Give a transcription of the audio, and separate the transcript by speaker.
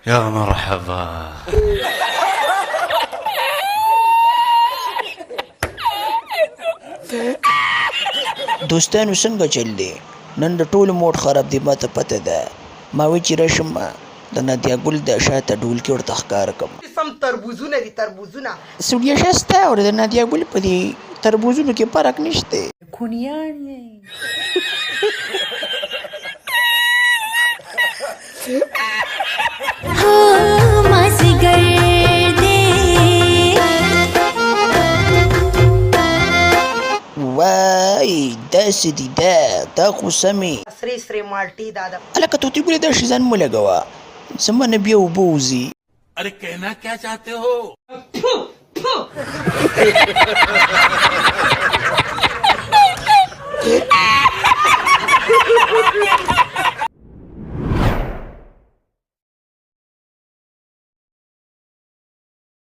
Speaker 1: يا مرحبا.
Speaker 2: دوستانو څنګه چل دی؟ نن د ټولو موډ خراب دی، ماته پته ده. ما وی چې راشم د نادیا ګل د شاته ډولکې ورته ښکاره کړم.
Speaker 3: سم تربوزونه دي تربوزونه.
Speaker 2: سوډیا ښه ستا او د نادیا ګل په دې تربوزونو کې فرق نشته.
Speaker 3: کونیان یې
Speaker 2: وای داسې دي دا خو سمې.
Speaker 3: سرې سرې مالټې دا ده.
Speaker 2: هلکه طوطي ګلې دا شي ځان مه لګوه، زما نه بیا اوبه وځي.
Speaker 1: अरे कहना क्या चाहते हो؟